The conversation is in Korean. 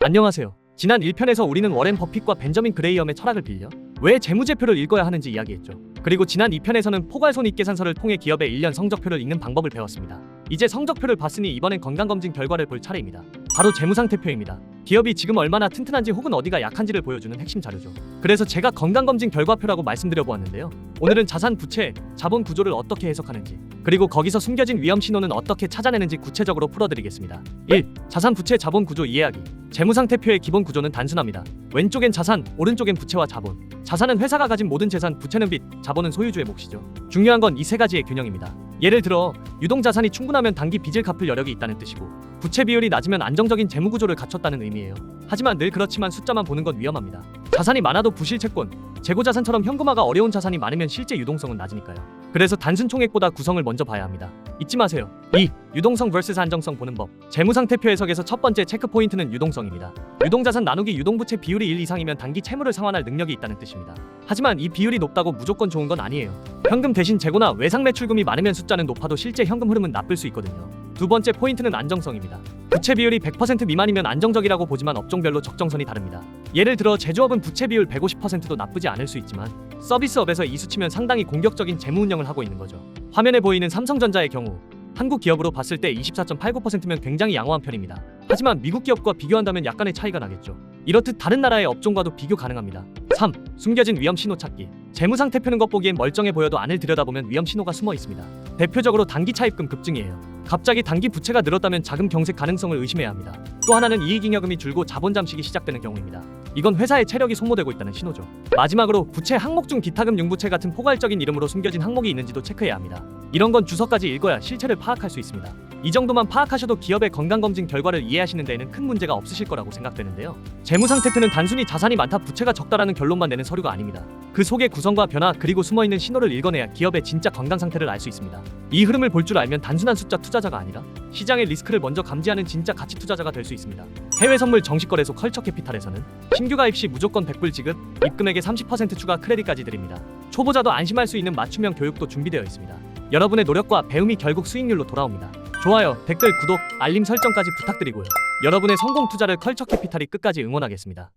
안녕하세요. 지난 1편에서 우리는 워렌 버핏과 벤저민 그레이엄의 철학을 빌려 왜 재무제표를 읽어야 하는지 이야기했죠. 그리고 지난 2편에서는 포괄손익계산서를 통해 기업의 1년 성적표를 읽는 방법을 배웠습니다. 이제 성적표를 봤으니 이번엔 건강검진 결과를 볼 차례입니다. 바로 재무상태표입니다. 기업이 지금 얼마나 튼튼한지 혹은 어디가 약한지를 보여주는 핵심 자료죠. 그래서 제가 건강검진 결과표라고 말씀드려보았는데요. 오늘은 자산, 부채, 자본 구조를 어떻게 해석하는지, 그리고 거기서 숨겨진 위험 신호는 어떻게 찾아내는지 구체적으로 풀어드리겠습니다. 1. 자산, 부채, 자본 구조 이해하기. 재무상태표의 기본 구조는 단순합니다. 왼쪽엔 자산, 오른쪽엔 부채와 자본. 자산은 회사가 가진 모든 재산, 부채는 빚, 자본은 소유주의 몫이죠. 중요한 건 이 세 가지의 균형입니다. 예를 들어 유동자산이 충분하면 단기 빚을 갚을 여력이 있다는 뜻이고, 부채 비율이 낮으면 안정적인 재무 구조를 갖췄다는 의미예요. 하지만 늘 그렇지만 숫자만 보는 건 위험합니다. 자산이 많아도 부실 채권, 재고자산처럼 현금화가 어려운 자산이 많으면 실제 유동성은 낮으니까요. 그래서 단순 총액보다 구성을 먼저 봐야 합니다. 잊지 마세요. 2. 유동성 vs 안정성 보는 법. 재무상태표 해석에서 첫 번째 체크포인트는 유동성입니다. 유동자산 나누기 유동부채 비율이 1 이상이면 단기 채무를 상환할 능력이 있다는 뜻입니다. 하지만 이 비율이 높다고 무조건 좋은 건 아니에요. 현금 대신 재고나 외상 매출금이 많으면 숫자는 높아도 실제 현금 흐름은 나쁠 수 있거든요. 두 번째 포인트는 안정성입니다. 부채 비율이 100% 미만이면 안정적이라고 보지만 업종별로 적정선이 다릅니다. 예를 들어 제조업은 부채 비율 150%도 나쁘지 않을 수 있지만 서비스업에서 이 수치면 상당히 공격적인 재무 운영을 하고 있는 거죠. 화면에 보이는 삼성전자의 경우 한국 기업으로 봤을 때 24.89%면 굉장히 양호한 편입니다. 하지만 미국 기업과 비교한다면 약간의 차이가 나겠죠. 이렇듯 다른 나라의 업종과도 비교 가능합니다. 3. 숨겨진 위험 신호 찾기. 재무상태표는 겉보기엔 멀쩡해 보여도 안을 들여다보면 위험 신호가 숨어 있습니다. 대표적으로 단기 차입금 급증이에요. 갑자기 단기 부채가 늘었다면 자금 경색 가능성을 의심해야 합니다. 또 하나는 이익잉여금이 줄고 자본 잠식이 시작되는 경우입니다. 이건 회사의 체력이 소모되고 있다는 신호죠. 마지막으로 부채 항목 중 기타금 융부채 같은 포괄적인 이름으로 숨겨진 항목이 있는지도 체크해야 합니다. 이런 건 주석까지 읽어야 실체를 파악할 수 있습니다. 이 정도만 파악하셔도 기업의 건강검진 결과를 이해하시는 데에는 큰 문제가 없으실 거라고 생각되는데요. 재무상태표는 단순히 자산이 많다, 부채가 적다라는 결론만 내는 서류가 아닙니다. 그 속의 구성과 변화, 그리고 숨어있는 신호를 읽어내야 기업의 진짜 건강 상태를 알 수 있습니다. 이 흐름을 볼 줄 알면 단순한 숫자 투자자가 아니라 시장의 리스크를 먼저 감지하는 진짜 가치 투자자가 될 수 있습니다. 해외 선물 정식거래소 컬처캐피탈에서는 신규 가입 시 무조건 100불 지급, 입금액의 30% 추가 크레딧까지 드립니다. 초보자도 안심할 수 있는 맞춤형 교육도 준비되어 있습니다. 여러분의 노력과 배움이 결국 수익률로 돌아옵니다. 좋아요, 댓글, 구독, 알림 설정까지 부탁드리고요. 여러분의 성공 투자를 컬처캐피탈이 끝까지 응원하겠습니다.